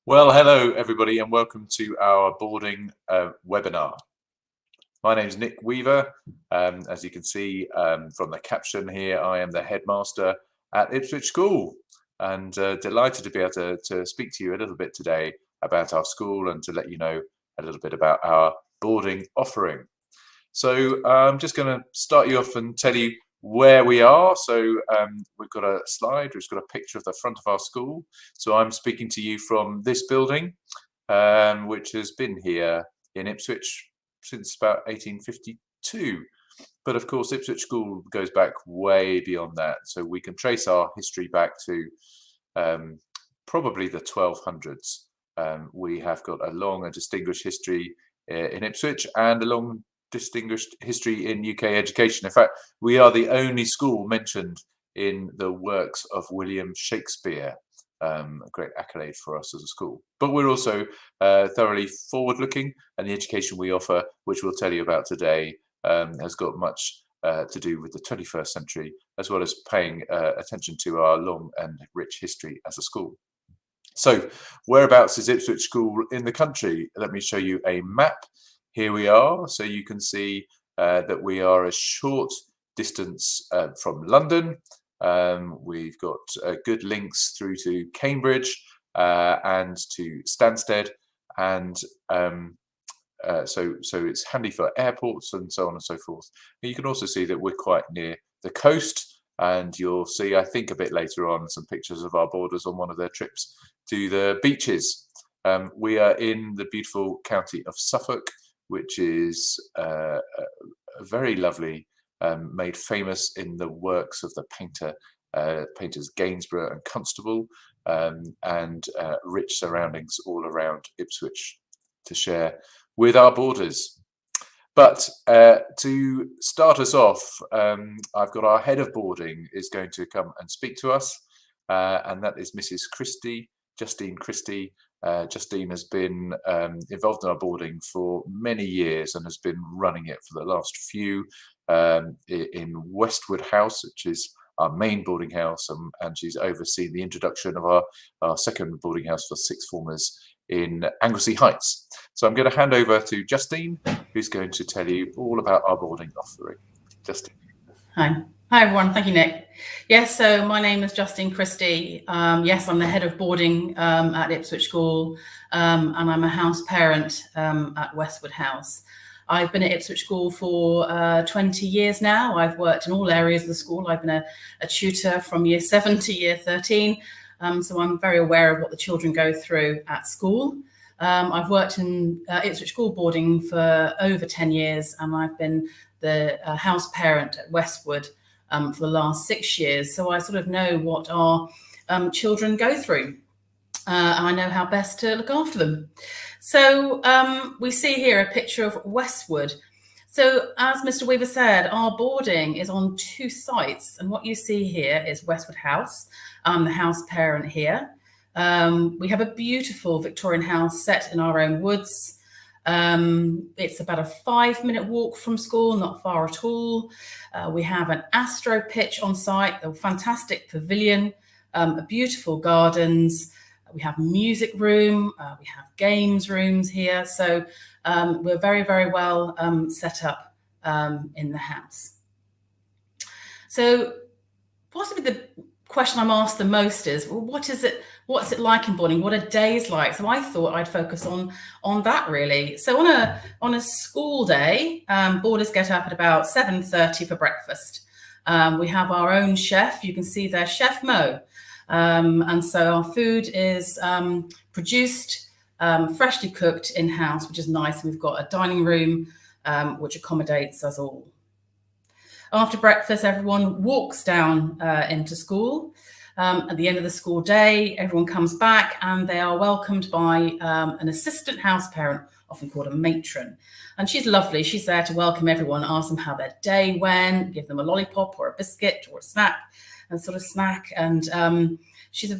Well, hello everybody and welcome to our boarding webinar. My name is Nick Weaver. As you can see from the caption here, I am the headmaster at Ipswich School and delighted to be able to speak to you a little bit today about our school and to let you know a little bit about our boarding offering. So I'm just going to start you off and tell you where we are. So we've got a slide, we've got a picture of the front of our school. So I'm speaking to you from this building, which has been here in Ipswich since about 1852. But of course, Ipswich School goes back way beyond that. So we can trace our history back to probably the 1200s. We have got a long and distinguished history in Ipswich and a long distinguished history in UK education. In fact, we are the only school mentioned in the works of William Shakespeare, a great accolade for us as a school. But we're also thoroughly forward-looking, and the education we offer, which we'll tell you about today, has got much to do with the 21st century, as well as paying attention to our long and rich history as a school. So whereabouts is Ipswich School in the country? Let me show you a map. Here we are, so you can see that we are a short distance from London. We've got good links through to Cambridge and to Stansted, and so it's handy for airports and so on and so forth. And you can also see that we're quite near the coast, and you'll see, I think, a bit later on some pictures of our boarders on one of their trips to the beaches. We are in the beautiful county of Suffolk, which is very lovely, made famous in the works of the painters Gainsborough and Constable, and rich surroundings all around Ipswich to share with our boarders. But to start us off, I've got our head of boarding is going to come and speak to us, and that is Mrs. Justine Christie. Justine has been involved in our boarding for many years and has been running it for the last few in Westwood House, which is our main boarding house, and she's overseen the introduction of our second boarding house for sixth formers in Anglesey Heights. So I'm going to hand over to Justine, who's going to tell you all about our boarding offering. Justine. Hi everyone, thank you, Nick. Yes, so my name is Justine Christie. Yes, I'm the head of boarding at Ipswich School, and I'm a house parent at Westwood House. I've been at Ipswich School for 20 years now. I've worked in all areas of the school. I've been a tutor from year 7 to year 13, so I'm very aware of what the children go through at school. I've worked in Ipswich School boarding for over 10 years, and I've been the house parent at Westwood for the last 6 years. So I sort of know what our children go through, and I know how best to look after them. So we see here a picture of Westwood. So as Mr. Weaver said, our boarding is on 2 sites, and what you see here is Westwood House. I'm the house parent here. We have a beautiful Victorian house set in our own woods. It's about a 5-minute walk from school, not far at all. We have an astro pitch on site, a fantastic pavilion, beautiful gardens. We have music room, we have games rooms here. So we're very, very well set up in the house. So possibly the question I'm asked the most is, well, what's it like in boarding? What are days like? So I thought I'd focus on that really. So on a school day, boarders get up at about 7:30 for breakfast. We have our own chef. You can see there, Chef Mo. And so our food is produced, freshly cooked in-house, which is nice. We've got a dining room which accommodates us all. After breakfast, everyone walks down into school. At the end of the school day, everyone comes back and they are welcomed by an assistant house parent, often called a matron. And she's lovely. She's there to welcome everyone, ask them how their day went, give them a lollipop or a biscuit or a snack, and sort of snack. And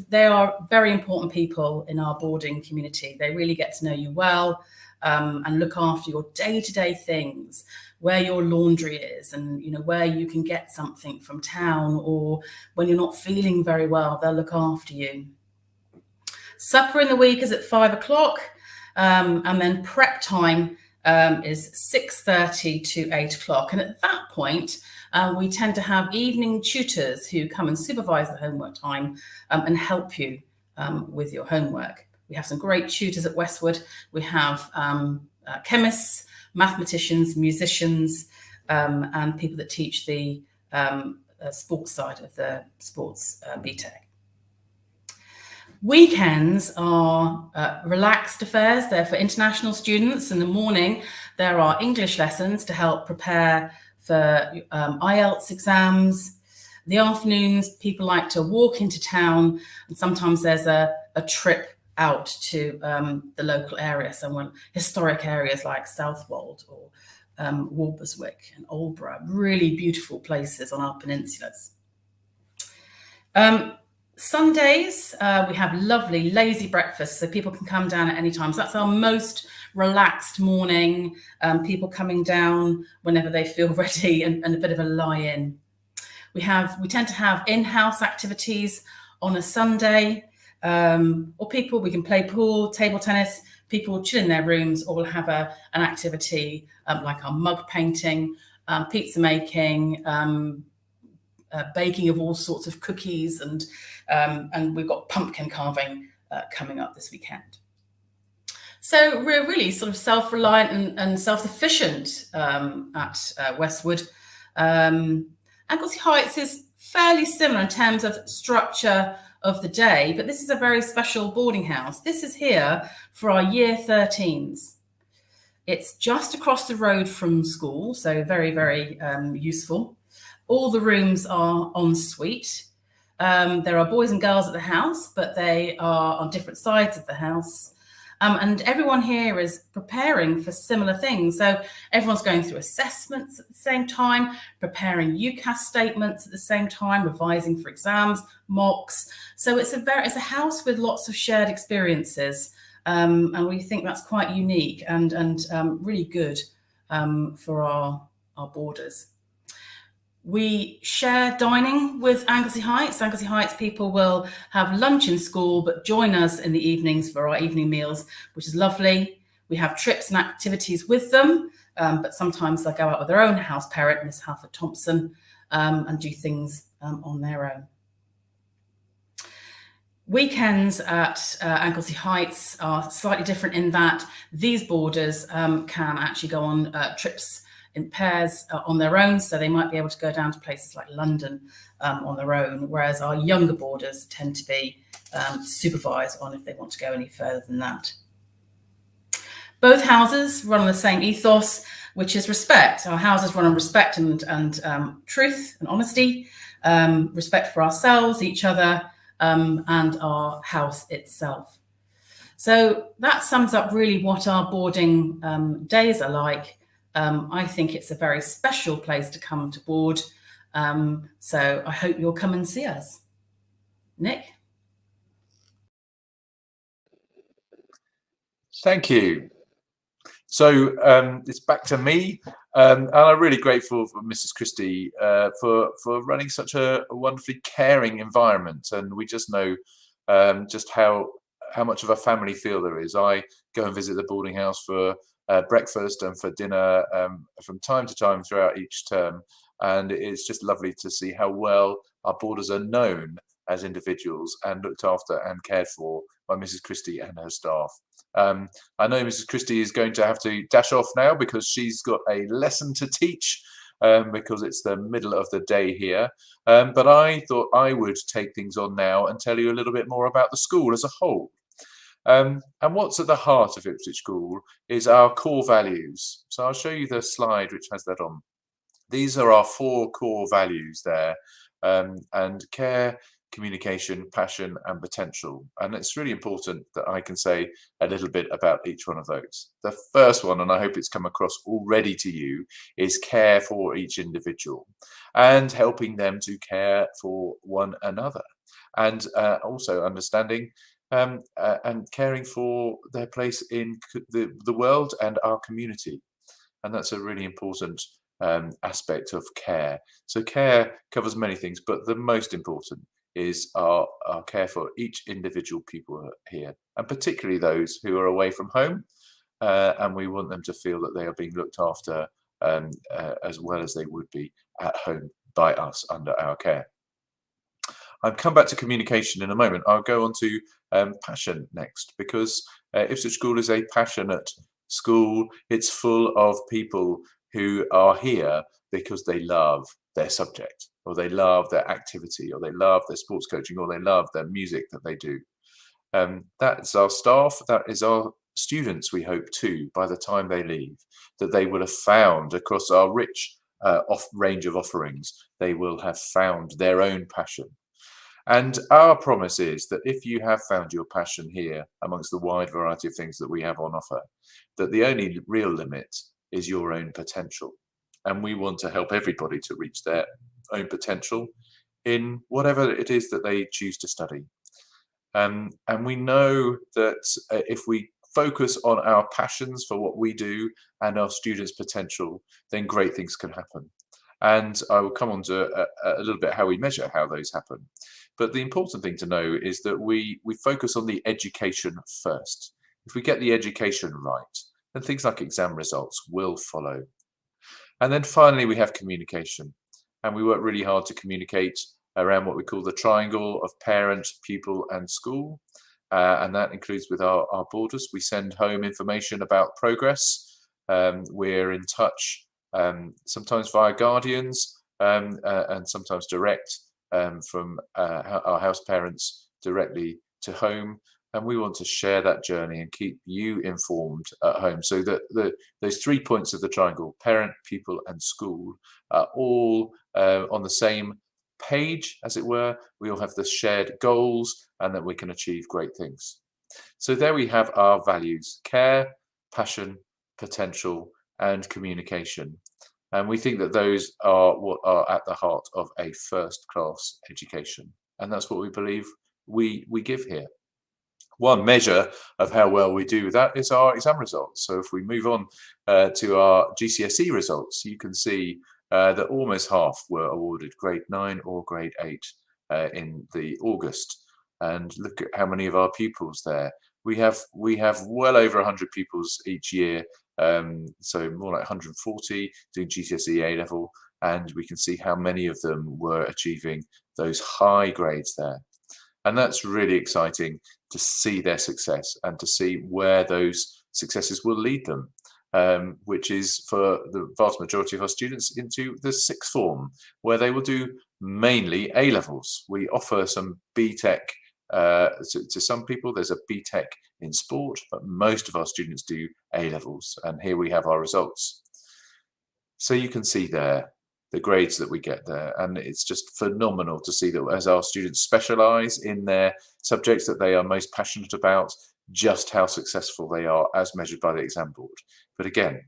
they are very important people in our boarding community. They really get to know you well and look after your day-to-day things, where your laundry is, and where you can get something from town, or when you're not feeling very well, they'll look after you. Supper in the week is at 5 o'clock, and then prep time is 6:30 to 8 o'clock. And at that point, we tend to have evening tutors who come and supervise the homework time and help you with your homework. We have some great tutors at Westwood. We have chemists, mathematicians, musicians, and people that teach the sports side of the sports BTEC. Weekends are relaxed affairs. They're for international students. In the morning, there are English lessons to help prepare for IELTS exams. The afternoons, people like to walk into town, and sometimes there's a trip out to the local area, somewhere historic areas like Southwold or Walberswick and Aldborough, really beautiful places on our peninsulas. Sundays, we have lovely lazy breakfasts, so people can come down at any time. So that's our most relaxed morning, people coming down whenever they feel ready and a bit of a lie-in. We tend to have in-house activities on a Sunday, or we can play pool, table tennis, people chill in their rooms, or we'll have an activity like our mug painting, pizza making, baking of all sorts of cookies, and we've got pumpkin carving coming up this weekend. So we're really sort of self-reliant and self-sufficient at Westwood. Anglesey Heights is fairly similar in terms of structure of the day, but this is a very special boarding house. This is here for our year 13s. It's just across the road from school, so very, very useful. All the rooms are en suite. There are boys and girls at the house, but they are on different sides of the house. And everyone here is preparing for similar things. So everyone's going through assessments at the same time, preparing UCAS statements at the same time, revising for exams, mocks. So it's a house with lots of shared experiences. And we think that's quite unique and really good for our boarders. We share dining with Anglesey Heights. Anglesey Heights people will have lunch in school, but join us in the evenings for our evening meals, which is lovely. We have trips and activities with them, but sometimes they'll go out with their own house parent, Miss Halford Thompson, and do things on their own. Weekends at Anglesey Heights are slightly different in that these boarders can actually go on trips in pairs on their own, so they might be able to go down to places like London on their own, whereas our younger boarders tend to be supervised on if they want to go any further than that. Both houses run on the same ethos, which is respect. Our houses run on respect and truth and honesty, respect for ourselves, each other, and our house itself. So that sums up really what our boarding days are like. I think it's a very special place to come to board. So I hope you'll come and see us. Nick? Thank you. So it's back to me, and I'm really grateful for Mrs. Christie for running such a wonderfully caring environment. And we just know just how much of a family feel there is. I go and visit the boarding house for breakfast and for dinner from time to time throughout each term, and it's just lovely to see how well our boarders are known as individuals and looked after and cared for by Mrs. Christie and her staff. I know Mrs. Christie is going to have to dash off now because she's got a lesson to teach because it's the middle of the day here, but I thought I would take things on now and tell you a little bit more about the school as a whole. And what's at the heart of Ipswich School is our core values. So I'll show you the slide which has that on. These are our 4 core values there, and care, communication, passion, and potential. And it's really important that I can say a little bit about each one of those. The first one, and I hope it's come across already to you, is care for each individual and helping them to care for one another, and also understanding and caring for their place in the world and our community. And that's a really important aspect of care. So care covers many things, but the most important is our care for each individual pupil here, and particularly those who are away from home, and we want them to feel that they are being looked after as well as they would be at home by us under our care. I'll come back to communication in a moment. I'll go on to passion next, because Ipswich School is a passionate school. It's full of people who are here because they love their subject, or they love their activity, or they love their sports coaching, or they love their music that they do. That's our staff, that is our students, we hope too, by the time they leave, that they will have found across our rich range of offerings, they will have found their own passion. And our promise is that if you have found your passion here amongst the wide variety of things that we have on offer, that the only real limit is your own potential. And we want to help everybody to reach their own potential in whatever it is that they choose to study. And we know that if we focus on our passions for what we do and our students' potential, then great things can happen. And I will come on to a little bit how we measure how those happen. But the important thing to know is that we focus on the education first. If we get the education right, then things like exam results will follow. And then finally, we have communication. And we work really hard to communicate around what we call the triangle of parent, pupil, and school. And that includes with our boarders. We send home information about progress. We're in touch sometimes via guardians and sometimes direct from our house parents directly to home. And we want to share that journey and keep you informed at home, so that those 3 points of the triangle, parent, pupil, and school, are all on the same page, as it were. We all have the shared goals, and that we can achieve great things. So there we have our values: care, passion, potential, and communication. And we think that those are what are at the heart of a first-class education. And that's what we believe we give here. One measure of how well we do with that is our exam results. So if we move on to our GCSE results, you can see that almost half were awarded grade 9 or grade 8 in the August. And look at how many of our pupils there. We have well over 100 pupils each year, so more like 140 doing GCSE A level, and we can see how many of them were achieving those high grades there. And that's really exciting to see their success and to see where those successes will lead them, which is for the vast majority of our students into the sixth form, where they will do mainly A levels. We offer some BTEC to some people. There's a BTEC in sport, but most of our students do A levels. And here we have our results. So you can see there the grades that we get there, and it's just phenomenal to see that as our students specialize in their subjects that they are most passionate about, just how successful they are as measured by the exam board. But again,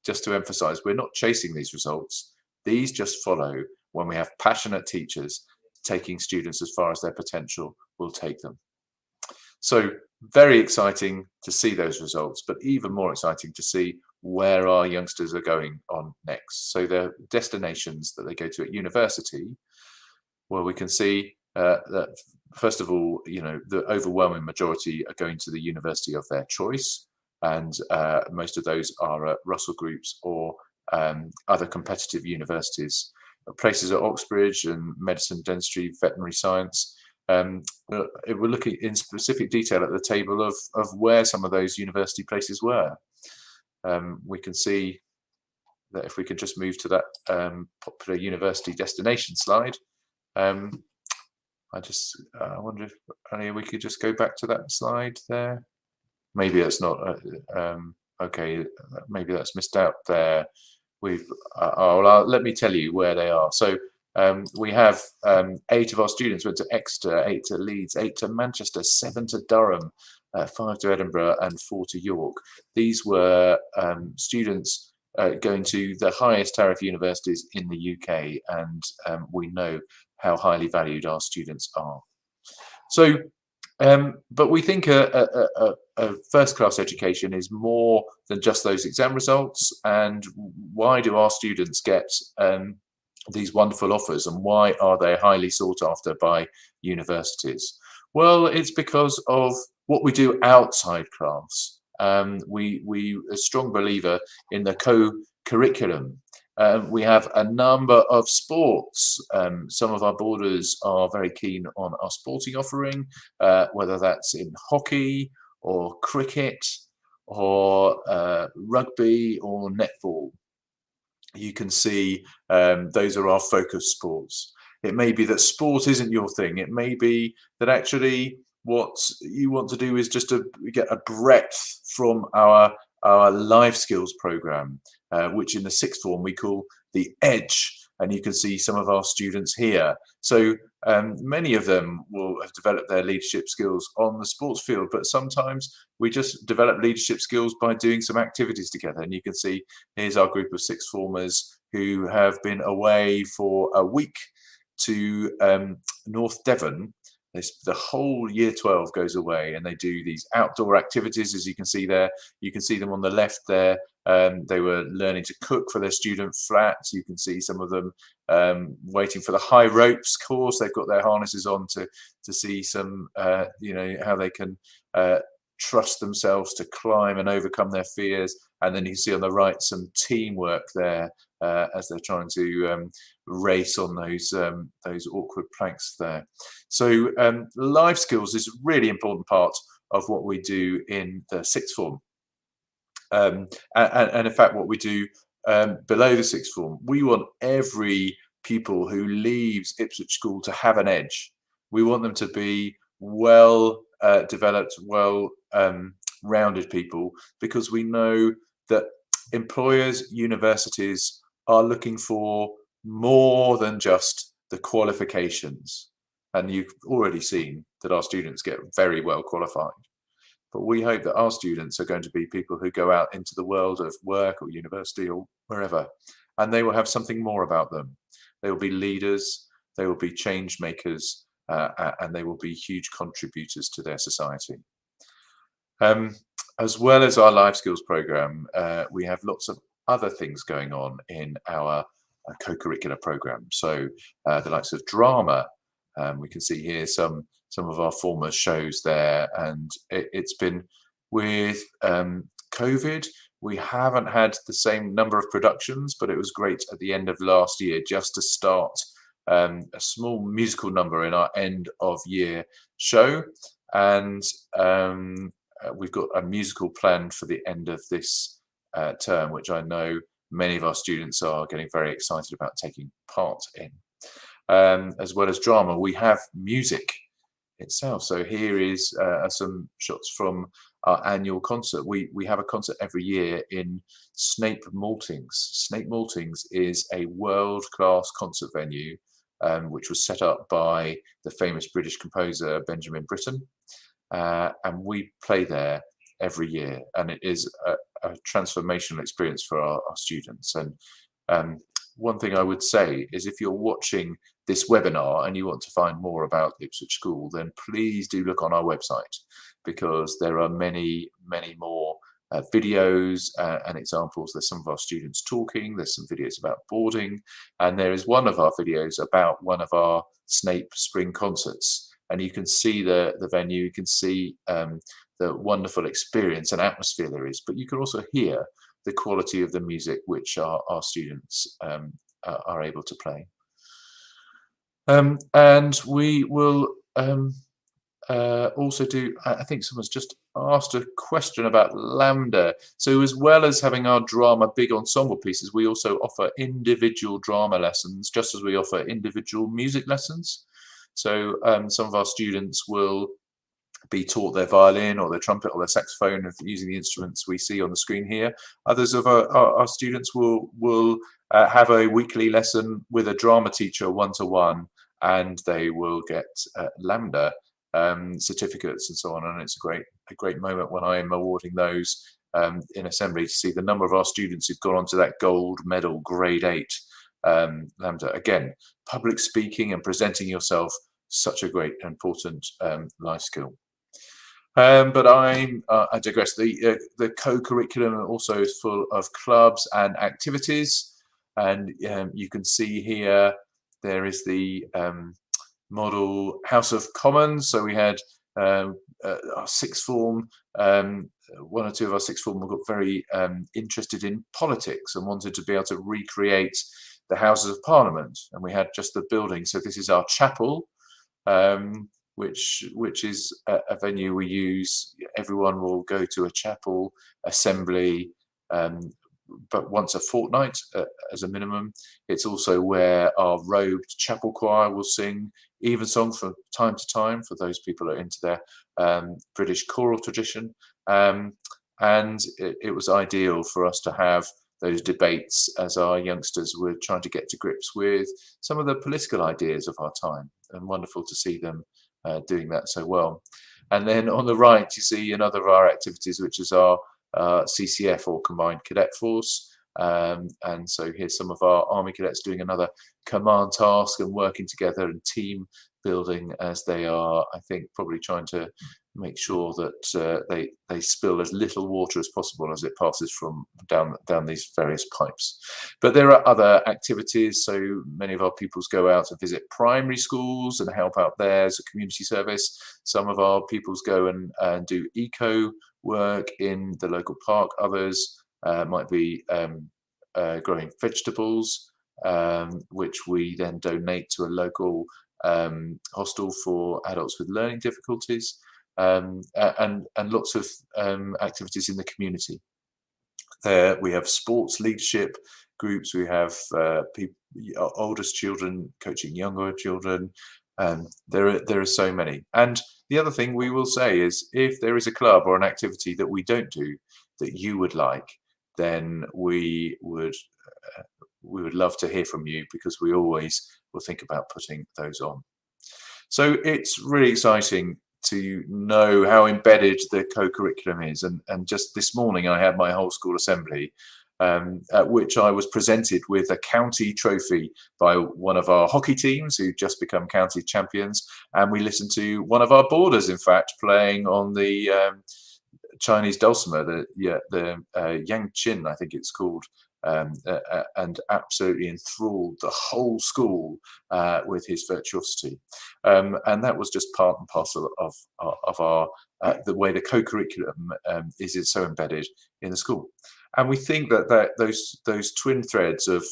just to emphasize, we're not chasing these results. These just follow when we have passionate teachers taking students as far as their potential will take them. So very exciting to see those results, but even more exciting to see where our youngsters are going on next. So the destinations that they go to at university, well, we can see that first of all, the overwhelming majority are going to the university of their choice, and most of those are at Russell Groups or other competitive universities. Places at Oxbridge and medicine, dentistry, veterinary science. We're looking in specific detail at the table of where some of those university places were. We can see that if we could just move to that popular university destination slide. I wonder if we could just go back to that slide there. Maybe that's not okay. Maybe that's missed out there. Let me tell you where they are. So we have 8 of our students went to Exeter, 8 to Leeds, 8 to Manchester, 7 to Durham, 5 to Edinburgh, and 4 to York. These were students going to the highest tariff universities in the UK, and we know how highly valued our students are. So, but we think a first-class education is more than just those exam results. And why do our students get these wonderful offers, and why are they highly sought after by universities? Well, it's because of what we do outside class. We are a strong believer in the co-curriculum. We have a number of sports. Some of our boarders are very keen on our sporting offering, whether that's in hockey or cricket or rugby or netball. You can see those are our focus sports. It may be that sport isn't your thing. It may be that actually what you want to do is just to get a breadth from our life skills program, which in the sixth form we call the Edge. And you can see some of our students here. So many of them will have developed their leadership skills on the sports field, but sometimes we just develop leadership skills by doing some activities together. And you can see here's our group of sixth formers who have been away for a week to North Devon. The whole year 12 goes away and they do these outdoor activities, as you can see there. You can see them on the left there. They were learning to cook for their student flats. You can see some of them waiting for the high ropes course. They've got their harnesses on to see some, how they can trust themselves to climb and overcome their fears. And then you see on the right some teamwork there as they're trying to race on those awkward planks there. So life skills is a really important part of what we do in the sixth form. And in fact, what we do below the sixth form, we want every pupil who leaves Ipswich School to have an edge. We want them to be well developed, well rounded people, because we know that employers, universities are looking for more than just the qualifications. And you've already seen that our students get very well qualified. But we hope that our students are going to be people who go out into the world of work or university or wherever, and they will have something more about them. They will be leaders, they will be change makers, and they will be huge contributors to their society. As well as our life skills program, we have lots of other things going on in our co-curricular program. So the likes of drama, we can see here some of our former shows there, and it's been with COVID, we haven't had the same number of productions, but it was great at the end of last year just to start a small musical number in our end of year show, and we've got a musical planned for the end of this term, which I know many of our students are getting very excited about taking part in. As well as drama, we have music itself. So here is some shots from our annual concert. We have a concert every year in Snape Maltings. Snape Maltings is a world-class concert venue which was set up by the famous British composer Benjamin Britten, and we play there every year, and it is a transformational experience for our students. And one thing I would say is, if you're watching this webinar and you want to find more about Ipswich School, then please do look on our website, because there are many more videos and examples. There's some of our students talking, there's some videos about boarding, and there is one of our videos about one of our Snape spring concerts, and you can see the venue, you can see the wonderful experience and atmosphere there is, but you can also hear the quality of the music which our students are able to play. And we will also do, I think someone's just asked a question about Lambda. So as well as having our drama big ensemble pieces, we also offer individual drama lessons, just as we offer individual music lessons. So some of our students will be taught their violin or their trumpet or their saxophone using the instruments we see on the screen here. Others of our students will have a weekly lesson with a drama teacher one-to-one, and they will get Lambda certificates and so on. And it's a great moment when I am awarding those in assembly to see the number of our students who've gone on to that gold medal grade 8 Lambda. Again, public speaking and presenting yourself, such a great and important life skill. But I digress. The co-curriculum also is full of clubs and activities. And you can see here there is the model House of Commons. So we had our sixth form, one or two of our sixth form got very interested in politics and wanted to be able to recreate the Houses of Parliament, and we had just the building. So this is our chapel, which is a venue we use. Everyone will go to a chapel assembly, but once a fortnight as a minimum. It's also where our robed chapel choir will sing evensong from time to time for those people who are into their British choral tradition. And it was ideal for us to have those debates as our youngsters were trying to get to grips with some of the political ideas of our time, and wonderful to see them doing that so well. And then on the right, you see another of our activities, which is our CCF, or Combined Cadet Force. And so here's some of our Army cadets doing another command task and working together and team building, as they are, I think, probably trying to make sure that they spill as little water as possible as it passes from down these various pipes. But there are other activities. So many of our pupils go out and visit primary schools and help out there as a community service. Some of our pupils go and do eco work in the local park. Others might be growing vegetables, which we then donate to a local hostel for adults with learning difficulties, and lots of activities in the community. There we have sports leadership groups. We have oldest children coaching younger children. There are so many. And the other thing we will say is, if there is a club or an activity that we don't do that you would like, then we would love to hear from you, because we always will think about putting those on. So it's really exciting to know how embedded the co-curriculum is. And just this morning I had my whole school assembly, at which I was presented with a county trophy by one of our hockey teams who just become county champions, and we listened to one of our boarders, in fact, playing on the Chinese dulcimer, the Yang Qin, I think it's called, and absolutely enthralled the whole school with his virtuosity. And that was just part and parcel of our the way the co-curriculum is so embedded in the school. And we think that those twin threads of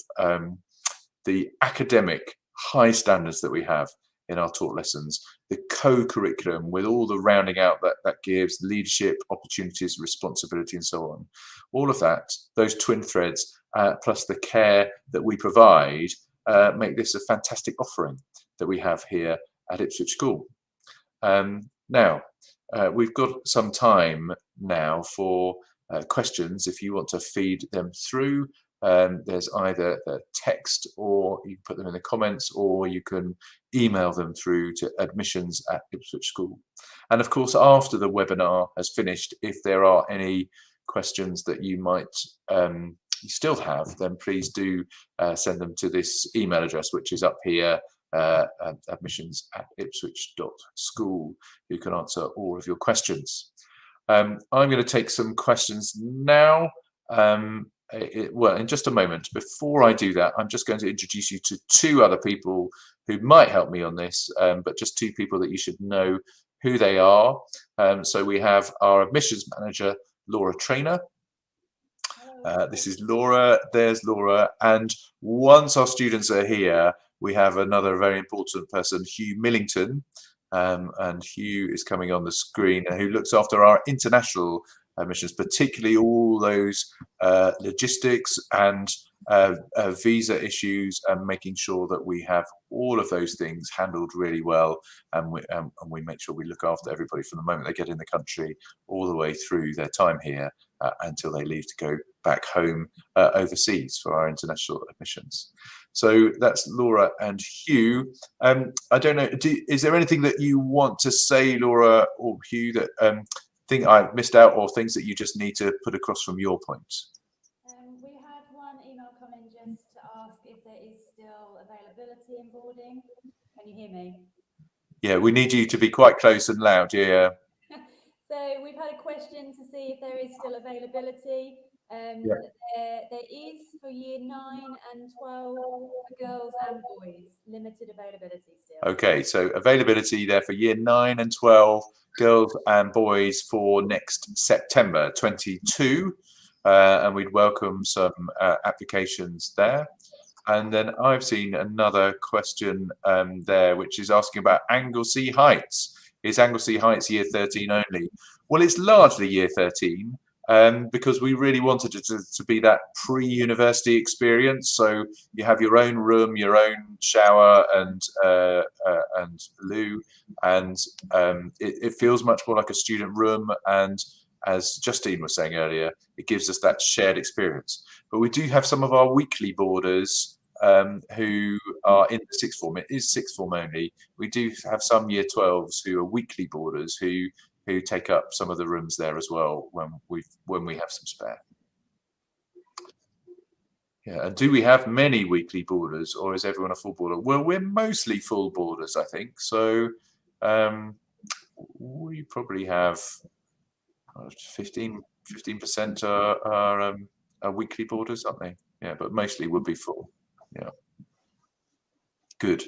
the academic high standards that we have in our taught lessons, the co-curriculum with all the rounding out that gives leadership, opportunities, responsibility, and so on, all of that, those twin threads, plus the care that we provide, make this a fantastic offering that we have here at Ipswich School. Now, we've got some time now for questions. If you want to feed them through, there's either a text, or you can put them in the comments, or you can email them through to admissions@Ipswich School. And of course, after the webinar has finished, if there are any questions that you might you still have, then please do send them to this email address, which is up here, admissions@ipswich.school, who can answer all of your questions. I'm going to take some questions now. Well, in just a moment. Before I do that, I'm just going to introduce you to two other people who might help me on this, but just two people that you should know who they are. So we have our admissions manager, Laura Trainer. This is Laura, there's Laura, and once our students are here, we have another very important person, Hugh Millington, and Hugh is coming on the screen, who looks after our international admissions, particularly all those logistics and visa issues, and making sure that we have all of those things handled really well, and we make sure we look after everybody from the moment they get in the country all the way through their time here until they leave to go back home overseas for our international admissions. So that's Laura and Hugh. I don't know, is there anything that you want to say, Laura or Hugh, that think I missed out, or things that you just need to put across from your points? We had one email come in just to ask if there is still availability in boarding. Can you hear me? Yeah, we need you to be quite close and loud. Yeah. So we've had a question to see if there is still availability. Yeah. There is for year 9 and 12 for girls and boys, limited availability still. Okay, so availability there for year 9 and 12, girls and boys, for next September 22. And we'd welcome some applications there. And then I've seen another question there, which is asking about Anglesey Heights. Is Anglesey Heights year 13 only? Well, it's largely year 13. Because we really wanted it to be that pre-university experience. So you have your own room, your own shower and loo, and it feels much more like a student room. And as Justine was saying earlier, it gives us that shared experience. But we do have some of our weekly boarders who are in the sixth form. It is sixth form only. We do have some year 12s who are weekly boarders who take up some of the rooms there as well when we have some spare. Yeah, and do we have many weekly boarders, or is everyone a full boarder? Well, we're mostly full boarders, I think. So we probably have 15% are weekly boarders, aren't they? Yeah, but mostly would be full. Yeah, good.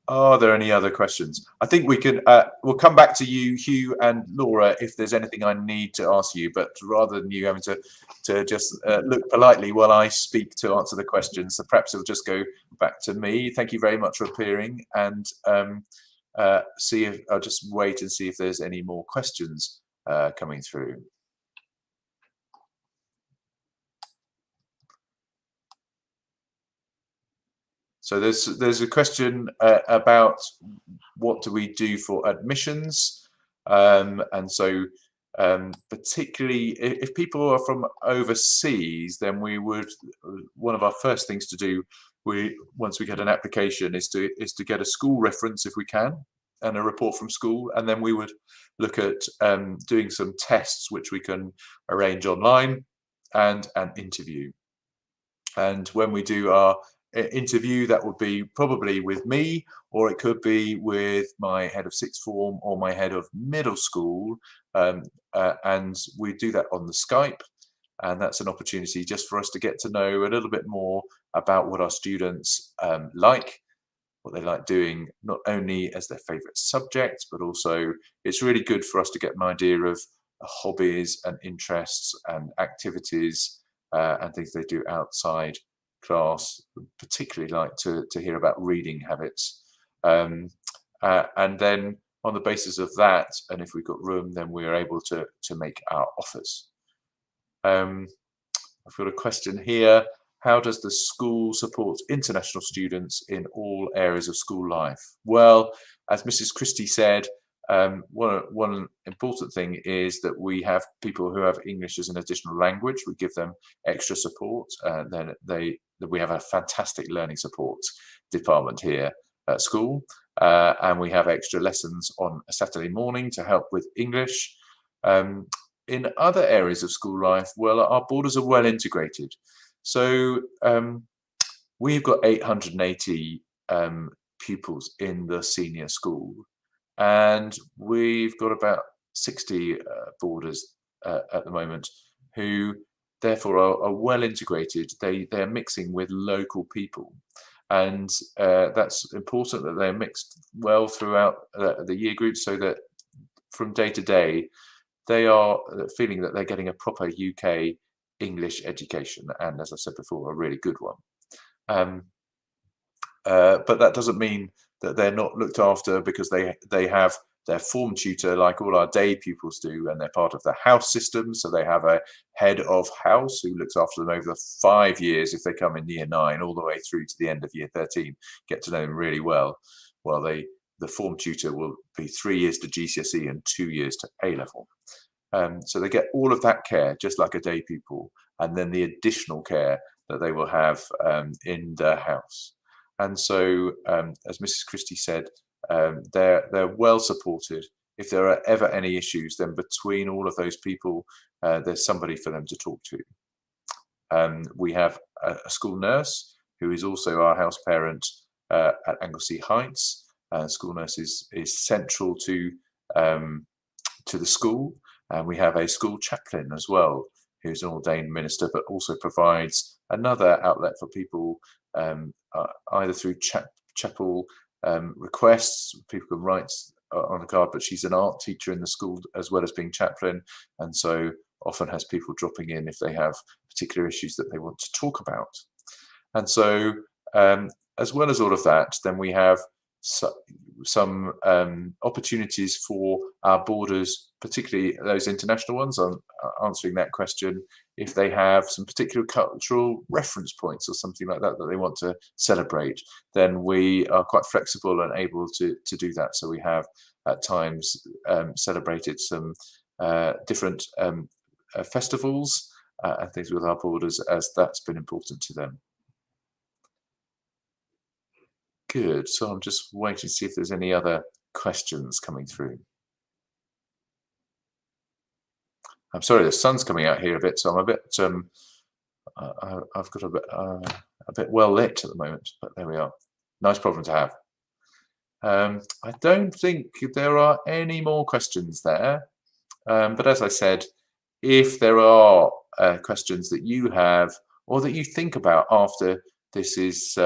Are there any other questions? I think we can. We'll come back to you, Hugh and Laura, if there's anything I need to ask you. But rather than you having to just look politely while I speak to answer the questions, so perhaps it'll just go back to me. Thank you very much for appearing, and see if I'll just wait and see if there's any more questions coming through. So there's a question about what do we do for admissions, and so particularly if people are from overseas, then we would, one of our first things to do, once we get an application, is to get a school reference if we can, and a report from school, and then we would look at doing some tests which we can arrange online, and an interview. And when we do our interview, that would be probably with me, or it could be with my head of sixth form or my head of middle school, and we do that on the Skype, and that's an opportunity just for us to get to know a little bit more about what our students like, what they like doing, not only as their favorite subject, but also it's really good for us to get an idea of hobbies and interests and activities and things they do outside class. Particularly like to hear about reading habits, and then on the basis of that, and if we've got room, then we're able to make our offers. I've got a question here. How does the school support international students in all areas of school life? Well, as Mrs. Christie said, one important thing is that we have people who have English as an additional language. We give them extra support, and then we have a fantastic learning support department here at school, and we have extra lessons on a Saturday morning to help with English. In other areas of school life, well, our boarders are well integrated. So we've got 880 pupils in the senior school, and we've got about 60 boarders at the moment who therefore are well integrated. They're mixing with local people, and that's important that they're mixed well throughout the year group, so that from day to day they are feeling that they're getting a proper UK English education, and as I said before, a really good one. But that doesn't mean that they're not looked after, because they have their form tutor like all our day pupils do, and they're part of the house system. So they have a head of house who looks after them over 5 years if they come in year 9 all the way through to the end of year 13. Get to know them really well. Well, the form tutor will be 3 years to GCSE and 2 years to A-level. So they get all of that care just like a day pupil, and then the additional care that they will have in their house. And so, as Mrs. Christie said, they're well supported. If there are ever any issues, then between all of those people, there's somebody for them to talk to. We have a school nurse who is also our house parent at Anglesey Heights. School nurse is central to the school, and we have a school chaplain as well, who's an ordained minister, but also provides another outlet for people, either through chapel requests. People can write on a card, but she's an art teacher in the school as well as being chaplain, and so often has people dropping in if they have particular issues that they want to talk about. And so as well as all of that, then we have some opportunities for our boarders, particularly those international ones. I'm answering that question. If they have some particular cultural reference points or something like that that they want to celebrate, then we are quite flexible and able to do that. So we have at times celebrated some different festivals and things with our boarders, as that's been important to them. Good. So I'm just waiting to see if there's any other questions coming through. I'm sorry, the sun's coming out here a bit, so I'm a bit. I've got a bit well lit at the moment, but there we are. Nice problem to have. I don't think there are any more questions there, but as I said, if there are questions that you have or that you think about after this is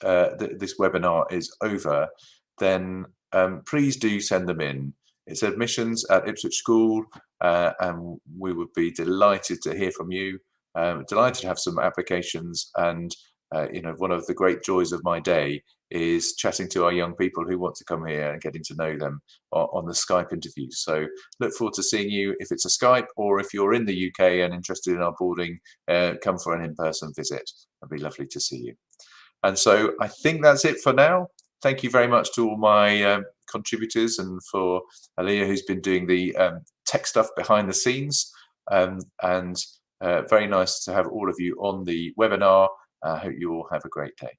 this webinar is over, then please do send them in. It's admissions@Ipswich School, and we would be delighted to hear from you. Delighted to have some applications, and you know, one of the great joys of my day is chatting to our young people who want to come here and getting to know them on the Skype interviews. So look forward to seeing you if it's a Skype, or if you're in the UK and interested in our boarding, come for an in-person visit. It'd be lovely to see you. And so I think that's it for now. Thank you very much to all my contributors, and for Aliyah, who's been doing the tech stuff behind the scenes. And very nice to have all of you on the webinar. I hope you all have a great day.